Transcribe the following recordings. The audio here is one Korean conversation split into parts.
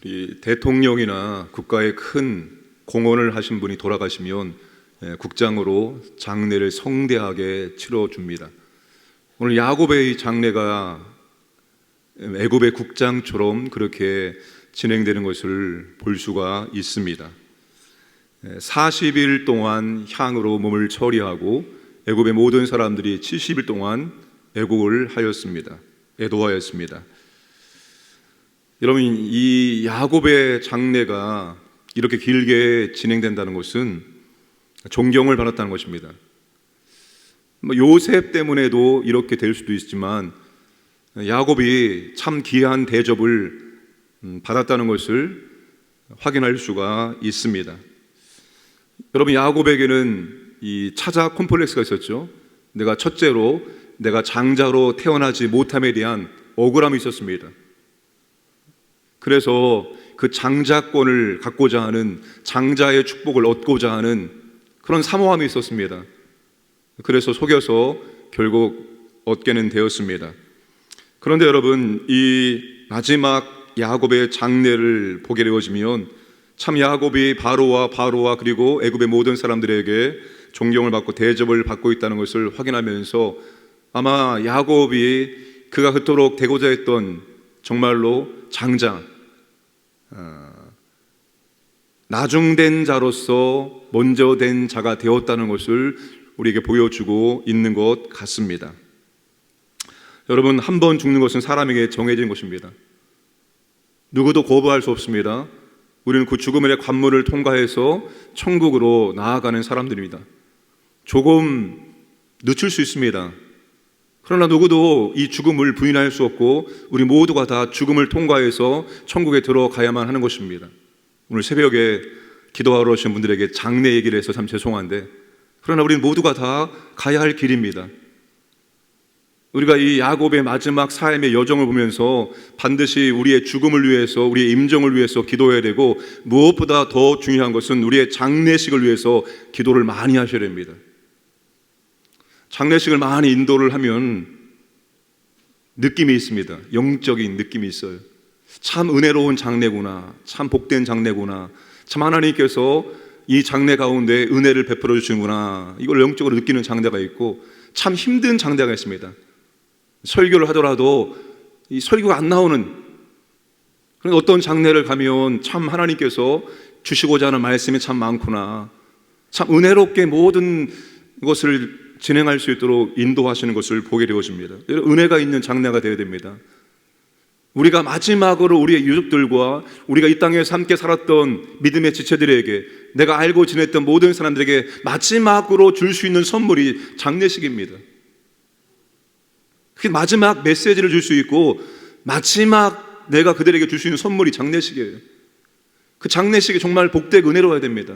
이 대통령이나 국가에 큰 공헌을 하신 분이 돌아가시면 국장으로 장례를 성대하게 치러줍니다. 오늘 야곱의 장례가 애굽의 국장처럼 그렇게 진행되는 것을 볼 수가 있습니다. 40일 동안 향으로 몸을 처리하고 애굽의 모든 사람들이 70일 동안 애곡을 애도하였습니다. 여러분, 이 야곱의 장례가 이렇게 길게 진행된다는 것은 존경을 받았다는 것입니다. 요셉 때문에도 이렇게 될 수도 있지만 야곱이 참 귀한 대접을 받았다는 것을 확인할 수가 있습니다. 여러분, 야곱에게는 이 차자 콤플렉스가 있었죠. 내가 장자로 태어나지 못함에 대한 억울함이 있었습니다. 그래서 그 장자권을 갖고자 하는, 장자의 축복을 얻고자 하는 그런 사모함이 있었습니다. 그래서 속여서 결국 얻게는 되었습니다. 그런데 여러분, 이 마지막 야곱의 장례를 보게 되어지면 참 야곱이 바로와 그리고 애굽의 모든 사람들에게 존경을 받고 대접을 받고 있다는 것을 확인하면서 아마 야곱이 그가 그토록 되고자 했던 정말로 장자, 나중된 자로서 먼저 된 자가 되었다는 것을 우리에게 보여주고 있는 것 같습니다. 여러분, 한 번 죽는 것은 사람에게 정해진 것입니다. 누구도 거부할 수 없습니다. 우리는 그 죽음의 관문을 통과해서 천국으로 나아가는 사람들입니다. 조금 늦출 수 있습니다. 그러나 누구도 이 죽음을 부인할 수 없고 우리 모두가 다 죽음을 통과해서 천국에 들어가야만 하는 것입니다. 오늘 새벽에 기도하러 오신 분들에게 장례 얘기를 해서 참 죄송한데, 그러나 우리는 모두가 다 가야 할 길입니다. 우리가 이 야곱의 마지막 삶의 여정을 보면서 반드시 우리의 죽음을 위해서, 우리의 임종을 위해서 기도해야 되고, 무엇보다 더 중요한 것은 우리의 장례식을 위해서 기도를 많이 하셔야 됩니다. 장례식을 많이 인도를 하면 느낌이 있습니다. 영적인 느낌이 있어요. 참 은혜로운 장례구나, 참 복된 장례구나, 참 하나님께서 이 장례 가운데 은혜를 베풀어 주시는구나, 이걸 영적으로 느끼는 장례가 있고, 참 힘든 장례가 있습니다. 설교를 하더라도 이 설교가 안 나오는 그런 어떤 장례를 가면 참 하나님께서 주시고자 하는 말씀이 참 많구나, 참 은혜롭게 모든 것을 진행할 수 있도록 인도하시는 것을 보게 되어집니다. 은혜가 있는 장례가 되어야 됩니다. 우리가 마지막으로 우리의 유족들과 우리가 이 땅에서 함께 살았던 믿음의 지체들에게, 내가 알고 지냈던 모든 사람들에게 마지막으로 줄 수 있는 선물이 장례식입니다. 그게 마지막 메시지를 줄 수 있고, 마지막 내가 그들에게 줄 수 있는 선물이 장례식이에요. 그 장례식이 정말 복되고 은혜로워야 됩니다.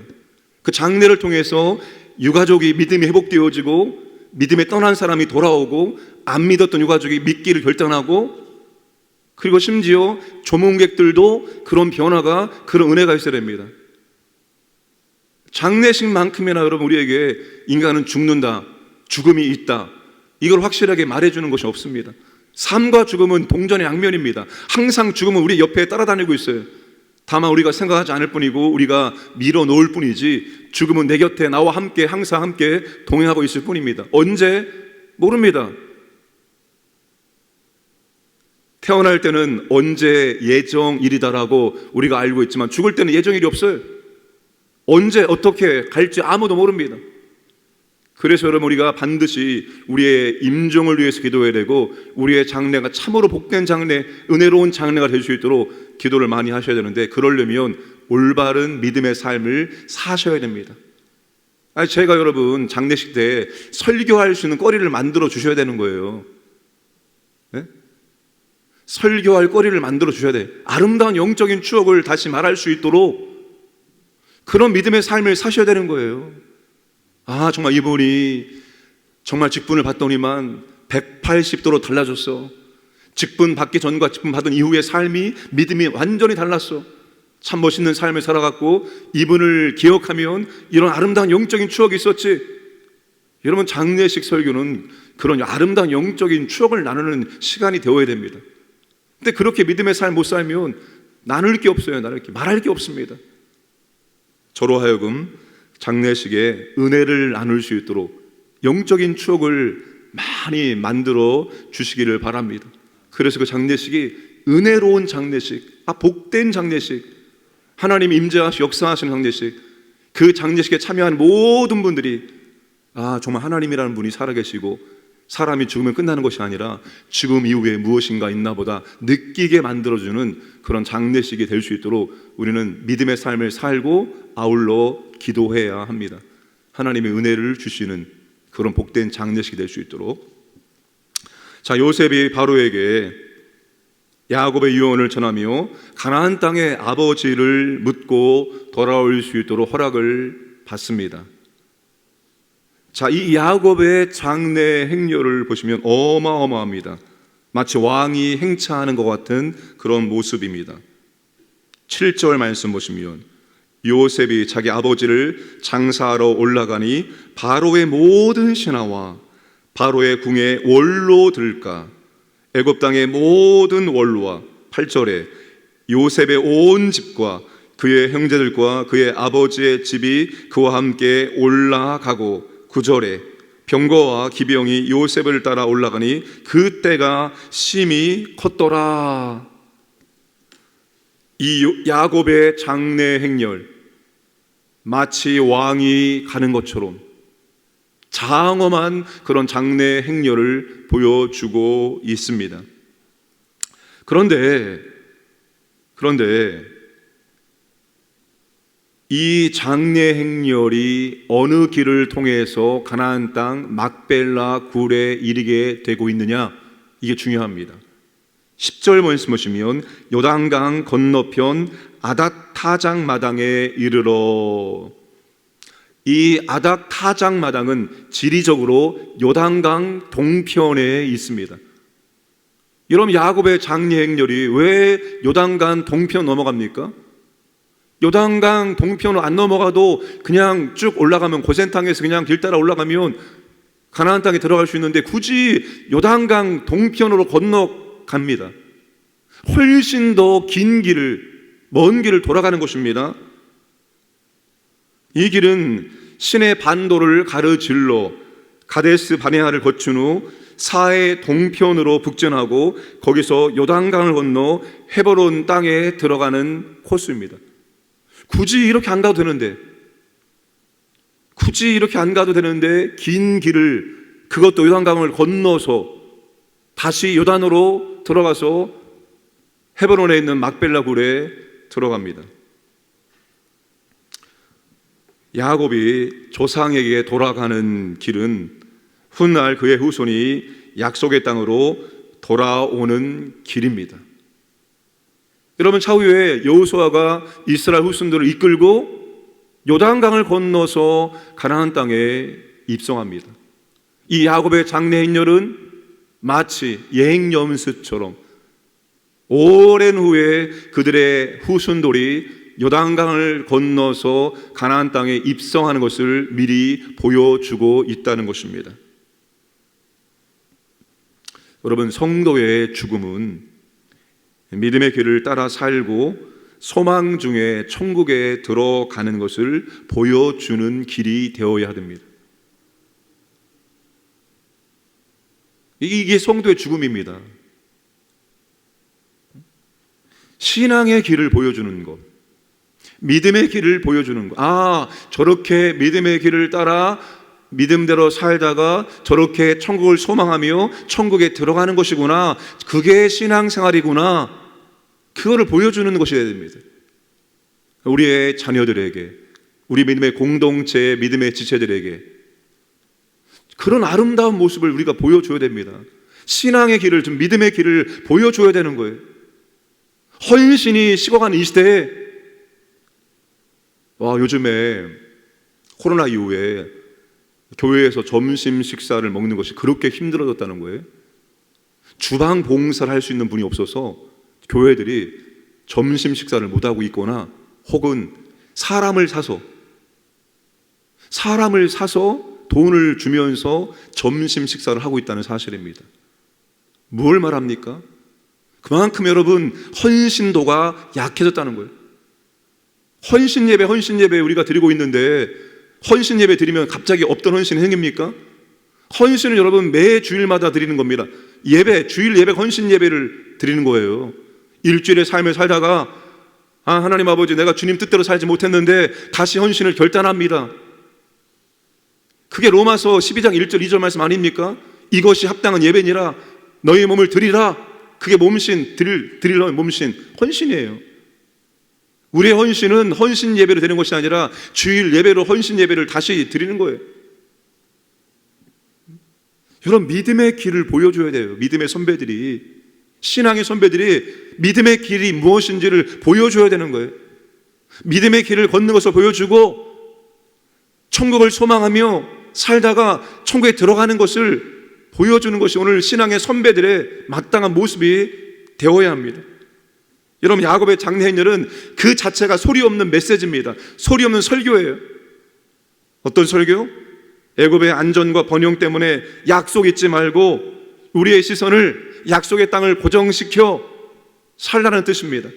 그 장례를 통해서 유가족이 믿음이 회복되어지고, 믿음에 떠난 사람이 돌아오고, 안 믿었던 유가족이 믿기를 결단하고, 그리고 심지어 조문객들도 그런 변화가, 그런 은혜가 있어야 됩니다. 장례식만큼이나 여러분, 우리에게 인간은 죽는다, 죽음이 있다, 이걸 확실하게 말해주는 것이 없습니다. 삶과 죽음은 동전의 양면입니다. 항상 죽음은 우리 옆에 따라다니고 있어요. 다만 우리가 생각하지 않을 뿐이고 우리가 밀어놓을 뿐이지, 죽음은 내 곁에 나와 함께, 항상 함께 동행하고 있을 뿐입니다. 언제? 모릅니다. 태어날 때는 언제 예정일이다라고 우리가 알고 있지만, 죽을 때는 예정일이 없어요. 언제 어떻게 갈지 아무도 모릅니다. 그래서 여러분, 우리가 반드시 우리의 임종을 위해서 기도해야 되고, 우리의 장례가 참으로 복된 장례, 은혜로운 장례가 될 수 있도록 기도를 많이 하셔야 되는데, 그러려면 올바른 믿음의 삶을 사셔야 됩니다. 제가 여러분 장례식 때 설교할 수 있는 거리를 만들어 주셔야 되는 거예요. 네? 설교할 거리를 만들어 주셔야 돼. 아름다운 영적인 추억을 다시 말할 수 있도록 그런 믿음의 삶을 사셔야 되는 거예요. 정말 이분이 정말 직분을 받더니만 180도로 달라졌어. 직분 받기 전과 직분 받은 이후의 삶이, 믿음이 완전히 달랐어. 참 멋있는 삶을 살아갔고, 이분을 기억하면 이런 아름다운 영적인 추억이 있었지. 여러분, 장례식 설교는 그런 아름다운 영적인 추억을 나누는 시간이 되어야 됩니다. 근데 그렇게 믿음의 삶 못 살면 나눌 게 없어요. 말할 게 없습니다. 저로 하여금 장례식에 은혜를 나눌 수 있도록 영적인 추억을 많이 만들어 주시기를 바랍니다. 그래서 그 장례식이 은혜로운 장례식, 복된 장례식, 하나님이 임재하시고 역사하시는 장례식, 그 장례식에 참여한 모든 분들이 정말 하나님이라는 분이 살아계시고 사람이 죽으면 끝나는 것이 아니라 죽음 이후에 무엇인가 있나 보다 느끼게 만들어주는 그런 장례식이 될 수 있도록 우리는 믿음의 삶을 살고 아울러 기도해야 합니다. 하나님의 은혜를 주시는 그런 복된 장례식이 될 수 있도록. 자, 요셉이 바로에게 야곱의 유언을 전하며 가나안 땅의 아버지를 묻고 돌아올 수 있도록 허락을 받습니다. 자, 이 야곱의 장례 행렬을 보시면 어마어마합니다. 마치 왕이 행차하는 것 같은 그런 모습입니다. 7절 말씀 보시면 요셉이 자기 아버지를 장사하러 올라가니 바로의 모든 신하와 바로의 궁에 원로 들까 애굽 땅의 모든 원로와 8절에 요셉의 온 집과 그의 형제들과 그의 아버지의 집이 그와 함께 올라가고 9절에 병거와 기병이 요셉을 따라 올라가니 그 때가 심히 컸더라. 이 야곱의 장례 행렬 마치 왕이 가는 것처럼 장엄한 그런 장례 행렬을 보여주고 있습니다. 그런데 이 장례 행렬이 어느 길을 통해서 가나안 땅 막벨라 굴에 이르게 되고 있느냐, 이게 중요합니다. 10절 말씀 보시면 요단강 건너편 아닥 타작 마당에 이르러. 이 아닥 타작 마당은 지리적으로 요단강 동편에 있습니다. 여러분, 야곱의 장례 행렬이 왜 요단강 동편 넘어갑니까? 요단강 동편으로 안 넘어가도 그냥 쭉 올라가면, 고센 땅에서 그냥 길 따라 올라가면 가나안 땅에 들어갈 수 있는데 굳이 요단강 동편으로 건너갑니다. 훨씬 더 긴 길을, 먼 길을 돌아가는 것입니다. 이 길은 시내 반도를 가르질러 가데스 바네아를 거친 후 사해 동편으로 북전하고 거기서 요단강을 건너 헤브론 땅에 들어가는 코스입니다. 굳이 이렇게 안 가도 되는데 긴 길을, 그것도 요단강을 건너서 다시 요단으로 들어가서 헤브론에 있는 막벨라 굴에 들어갑니다. 야곱이 조상에게 돌아가는 길은 훗날 그의 후손이 약속의 땅으로 돌아오는 길입니다. 여러분, 차후에 여호수아가 이스라엘 후손들을 이끌고 요단강을 건너서 가나안 땅에 입성합니다. 이 야곱의 장례 행렬은 마치 여행 연습처럼 오랜 후에 그들의 후손들이 요단강을 건너서 가나안 땅에 입성하는 것을 미리 보여주고 있다는 것입니다. 여러분, 성도의 죽음은 믿음의 길을 따라 살고 소망 중에 천국에 들어가는 것을 보여주는 길이 되어야 됩니다. 이게 성도의 죽음입니다. 신앙의 길을 보여주는 것, 믿음의 길을 보여주는 것. 저렇게 믿음의 길을 따라 믿음대로 살다가 저렇게 천국을 소망하며 천국에 들어가는 것이구나, 그게 신앙생활이구나, 그거를 보여주는 것이 되어야 됩니다. 우리의 자녀들에게, 우리 믿음의 공동체, 믿음의 지체들에게 그런 아름다운 모습을 우리가 보여줘야 됩니다. 신앙의 길을, 좀 믿음의 길을 보여줘야 되는 거예요. 헌신이 식어가는 이 시대에, 요즘에 코로나 이후에 교회에서 점심 식사를 먹는 것이 그렇게 힘들어졌다는 거예요. 주방 봉사를 할 수 있는 분이 없어서 교회들이 점심 식사를 못하고 있거나 혹은 사람을 사서 돈을 주면서 점심 식사를 하고 있다는 사실입니다. 뭘 말합니까? 그만큼 여러분 헌신도가 약해졌다는 거예요. 헌신 예배 우리가 드리고 있는데 헌신 예배 드리면 갑자기 없던 헌신이 생깁니까? 헌신은 여러분 매 주일마다 드리는 겁니다. 주일 예배, 헌신 예배를 드리는 거예요. 일주일의 삶을 살다가 하나님 아버지, 내가 주님 뜻대로 살지 못했는데 다시 헌신을 결단합니다. 그게 로마서 12장 1절 2절 말씀 아닙니까? 이것이 합당한 예배니라 너희 몸을 드리라. 그게 몸신, 드리러 몸신, 헌신이에요. 우리의 헌신은 헌신 예배로 되는 것이 아니라 주일 예배로 헌신 예배를 다시 드리는 거예요. 여러분, 믿음의 길을 보여줘야 돼요. 믿음의 선배들이, 신앙의 선배들이 믿음의 길이 무엇인지를 보여줘야 되는 거예요. 믿음의 길을 걷는 것을 보여주고 천국을 소망하며 살다가 천국에 들어가는 것을 보여주는 것이 오늘 신앙의 선배들의 마땅한 모습이 되어야 합니다. 여러분, 야곱의 장래 행렬은 그 자체가 소리 없는 메시지입니다. 소리 없는 설교예요. 어떤 설교? 애굽의 안전과 번영 때문에 약속 잊지 말고 우리의 시선을 약속의 땅을 고정시켜 살라는 뜻입니다.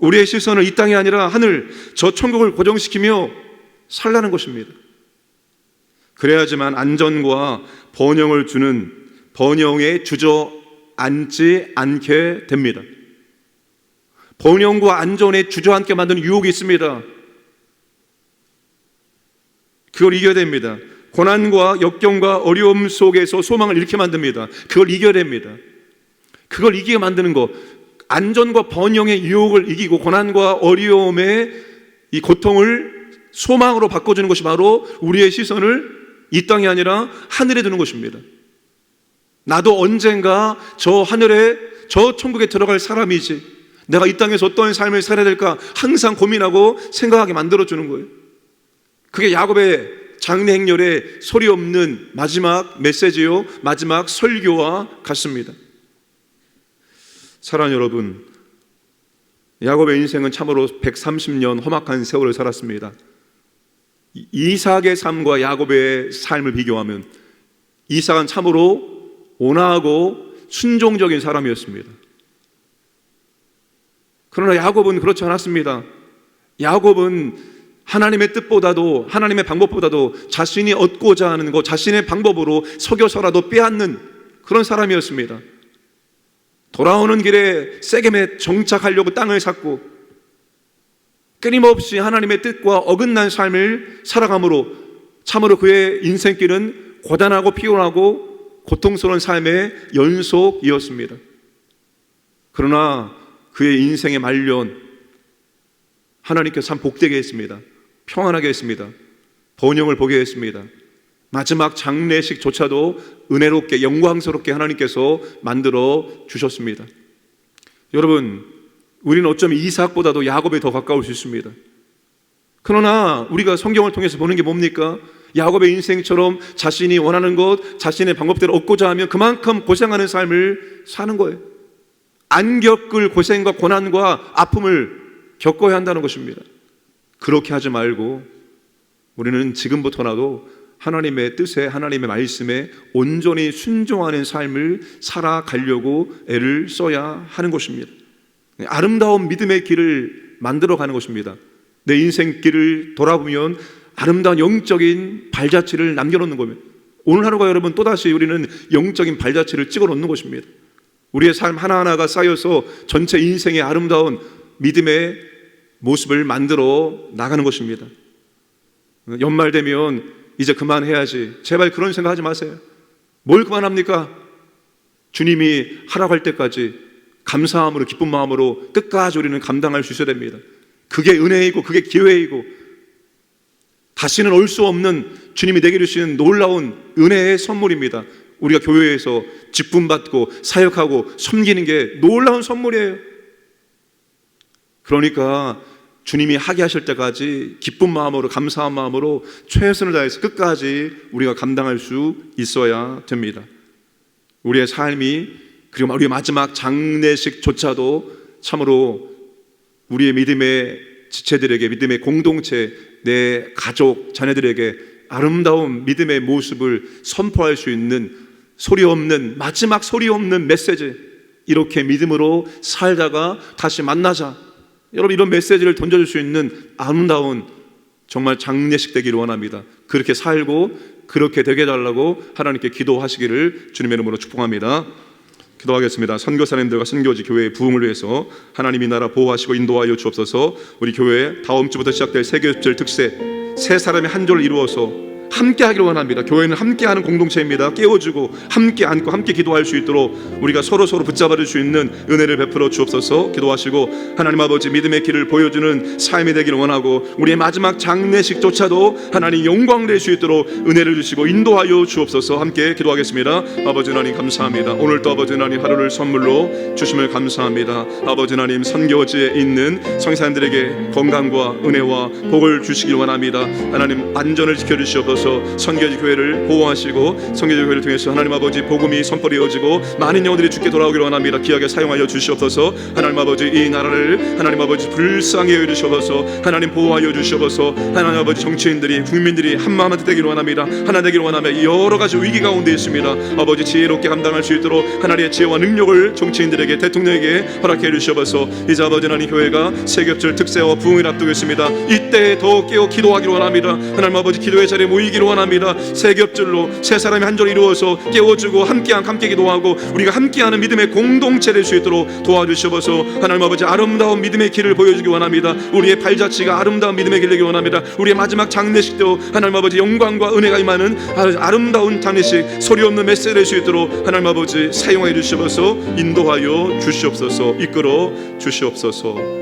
우리의 시선을 이 땅이 아니라 하늘, 저 천국을 고정시키며 살라는 것입니다. 그래야지만 안전과 번영을 주는 번영에 주저앉지 않게 됩니다. 번영과 안전에 주저앉게 만드는 유혹이 있습니다. 그걸 이겨야 됩니다. 고난과 역경과 어려움 속에서 소망을 잃게 만듭니다. 그걸 이겨야 됩니다. 그걸 이기게 만드는 것, 안전과 번영의 유혹을 이기고 고난과 어려움의 이 고통을 소망으로 바꿔주는 것이 바로 우리의 시선을 이 땅이 아니라 하늘에 두는 것입니다. 나도 언젠가 저 하늘에, 저 천국에 들어갈 사람이지, 내가 이 땅에서 어떤 삶을 살아야 될까 항상 고민하고 생각하게 만들어주는 거예요. 그게 야곱의 장래 행렬의 소리 없는 마지막 메시지요, 마지막 설교와 같습니다. 사랑하는 여러분, 야곱의 인생은 참으로 130년 험악한 세월을 살았습니다. 이삭의 삶과 야곱의 삶을 비교하면 이삭은 참으로 온화하고 순종적인 사람이었습니다. 그러나 야곱은 그렇지 않았습니다. 야곱은 하나님의 뜻보다도, 하나님의 방법보다도 자신이 얻고자 하는 것, 자신의 방법으로 속여서라도 빼앗는 그런 사람이었습니다. 돌아오는 길에 세겜에 정착하려고 땅을 샀고 끊임없이 하나님의 뜻과 어긋난 삶을 살아감으로 참으로 그의 인생길은 고단하고 피곤하고 고통스러운 삶의 연속이었습니다. 그러나 그의 인생의 말년 하나님께서 참 복되게 했습니다. 평안하게 했습니다. 번영을 보게 했습니다. 마지막 장례식조차도 은혜롭게 영광스럽게 하나님께서 만들어 주셨습니다. 여러분, 우리는 어쩌면 이삭보다도 야곱에 더 가까울 수 있습니다. 그러나 우리가 성경을 통해서 보는 게 뭡니까? 야곱의 인생처럼 자신이 원하는 것, 자신의 방법대로 얻고자 하면 그만큼 고생하는 삶을 사는 거예요. 안 겪을 고생과 고난과 아픔을 겪어야 한다는 것입니다. 그렇게 하지 말고 우리는 지금부터라도 하나님의 뜻에, 하나님의 말씀에 온전히 순종하는 삶을 살아가려고 애를 써야 하는 것입니다. 아름다운 믿음의 길을 만들어가는 것입니다. 내 인생 길을 돌아보면 아름다운 영적인 발자취를 남겨놓는 겁니다. 오늘 하루가 여러분 또다시 우리는 영적인 발자취를 찍어놓는 것입니다. 우리의 삶 하나하나가 쌓여서 전체 인생의 아름다운 믿음의 모습을 만들어 나가는 것입니다. 연말 되면 이제 그만해야지, 제발 그런 생각하지 마세요. 뭘 그만합니까? 주님이 하라고 할 때까지 감사함으로, 기쁜 마음으로 끝까지 우리는 감당할 수 있어야 됩니다. 그게 은혜이고 그게 기회이고 다시는 올 수 없는 주님이 내게 주시는 놀라운 은혜의 선물입니다. 우리가 교회에서 직분받고 사역하고 섬기는 게 놀라운 선물이에요. 그러니까 주님이 하게 하실 때까지 기쁜 마음으로, 감사한 마음으로 최선을 다해서 끝까지 우리가 감당할 수 있어야 됩니다. 우리의 삶이, 그리고 우리의 마지막 장례식조차도 참으로 우리의 믿음의 지체들에게, 믿음의 공동체, 내 가족, 자녀들에게 아름다운 믿음의 모습을 선포할 수 있는 소리 없는, 마지막 소리 없는 메시지, 이렇게 믿음으로 살다가 다시 만나자. 여러분, 이런 메시지를 던져줄 수 있는 아름다운 정말 장례식 되기를 원합니다. 그렇게 살고 그렇게 되게 해달라고 하나님께 기도하시기를 주님의 이름으로 축복합니다. 기도하겠습니다. 선교사님들과 선교지 교회의 부흥을 위해서 하나님이 나라 보호하시고 인도하여 주옵소서. 우리 교회 다음 주부터 시작될 세계협절 특세, 세 사람의 한 조를 이루어서 함께 하기를 원합니다. 교회는 함께하는 공동체입니다. 깨워주고 함께 안고 함께 기도할 수 있도록 우리가 서로 붙잡아줄 수 있는 은혜를 베풀어 주옵소서. 기도하시고 하나님 아버지 믿음의 길을 보여주는 삶이 되기를 원하고 우리의 마지막 장례식조차도 하나님 영광 될 수 있도록 은혜를 주시고 인도하여 주옵소서. 함께 기도하겠습니다. 아버지 하나님 감사합니다. 오늘도 아버지 하나님 하루를 선물로 주심을 감사합니다. 아버지 하나님 선교지에 있는 성사님들에게 건강과 은혜와 복을 주시길 원합니다. 하나님 안전을 지켜주시옵소서. 선교지 교회를 보호하시고 선교지 교회를 통해서 하나님 아버지 복음이 선포되어지고 많은 영혼들이 주께 돌아오기를 원합니다. 귀하게 사용하여 주시옵소서. 하나님 아버지 이 나라를 하나님 아버지 불쌍히 여겨 주시옵소서. 하나님 보호하여 주시옵소서. 하나님 아버지 정치인들이 국민들이 한마음한테 되기를 원합니다. 하나 되기를 원하며 여러 가지 위기 가운데 있습니다. 아버지 지혜롭게 감당할 수 있도록 하나님의 지혜와 능력을 정치인들에게 대통령에게 허락해 주시옵소서. 이제 아버지 하나님 교회가 세계협절 특세와 부흥을 앞두고 있습니다. 이때 더 깨어 기도하기를 원합니다. 하나님 아버지 기도의 자리에 모이기를 원합니다. 세계협절로 세 사람이 한 줄 이루어서 깨워주고 함께 기도하고 우리가 함께하는 믿음의 공동체 될 수 있도록 도와주시옵소서. 하나님 아버지 아름다운 믿음의 길을 보여주기 원합니다. 우리의 발자취가 아름다운 믿음의 길 되기 원합니다. 우리의 마지막 장례식도 하나님 아버지 영광과 은혜가 임하는 아름다운 장례식, 소리 없는 메시지 될 수 있도록 하나님 아버지 사용하여 주시옵소서. 인도하여 주시옵소서. 이끌어 주시옵소서.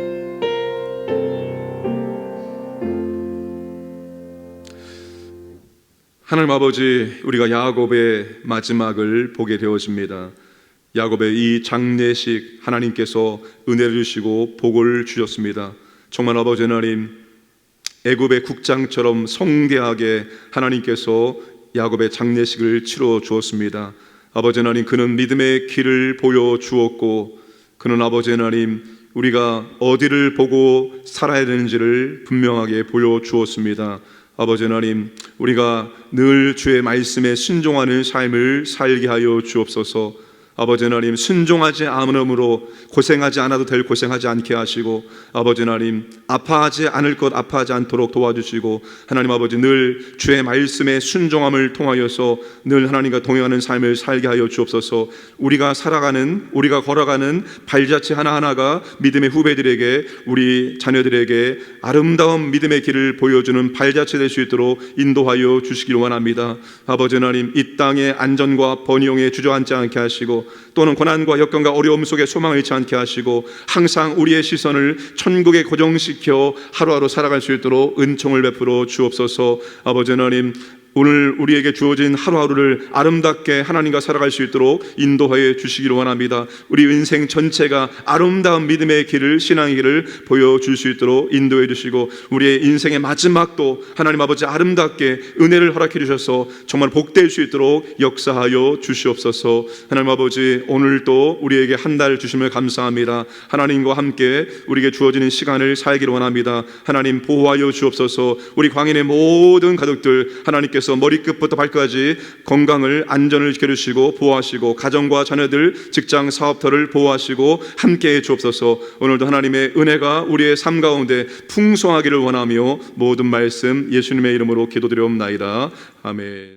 하나님 아버지, 우리가 야곱의 마지막을 보게 되어집니다. 야곱의 이 장례식 하나님께서 은혜를 주시고 복을 주셨습니다. 정말 아버지 하나님, 애굽의 국장처럼 성대하게 하나님께서 야곱의 장례식을 치러 주었습니다. 아버지 하나님, 그는 믿음의 길을 보여주었고 그는 아버지 하나님 우리가 어디를 보고 살아야 되는지를 분명하게 보여주었습니다. 아버지 하나님, 우리가 늘 주의 말씀에 순종하는 삶을 살게 하여 주옵소서. 아버지 하나님, 순종하지 않음으로 고생하지 않아도 될 고생하지 않게 하시고 아버지 하나님 아파하지 않을 것 아파하지 않도록 도와주시고 하나님 아버지 늘 주의 말씀에 순종함을 통하여서 늘 하나님과 동행하는 삶을 살게 하여 주옵소서. 우리가 걸어가는 발자취 하나하나가 믿음의 후배들에게 우리 자녀들에게 아름다운 믿음의 길을 보여주는 발자취 될 수 있도록 인도하여 주시길 원합니다. 아버지 하나님, 이 땅의 안전과 번영에 주저앉지 않게 하시고 또는 고난과 역경과 어려움 속에 소망을 잃지 않게 하시고 항상 우리의 시선을 천국에 고정시켜 하루하루 살아갈 수 있도록 은총을 베풀어 주옵소서. 아버지 하나님, 오늘 우리에게 주어진 하루하루를 아름답게 하나님과 살아갈 수 있도록 인도하여 주시기를 원합니다. 우리 인생 전체가 아름다운 믿음의 길을, 신앙의 길을 보여줄 수 있도록 인도해 주시고 우리의 인생의 마지막도 하나님 아버지 아름답게 은혜를 허락해 주셔서 정말 복될 수 있도록 역사하여 주시옵소서. 하나님 아버지, 오늘도 우리에게 한 달 주심을 감사합니다. 하나님과 함께 우리에게 주어지는 시간을 살기를 원합니다. 하나님 보호하여 주옵소서. 우리 광인의 모든 가족들 하나님께서 머리끝부터 발끝까지 건강을, 안전을 지켜주시고 보호하시고 가정과 자녀들, 직장, 사업터를 보호하시고 함께해 주옵소서. 오늘도 하나님의 은혜가 우리의 삶 가운데 풍성하기를 원하며 모든 말씀 예수님의 이름으로 기도드리옵나이다. 아멘.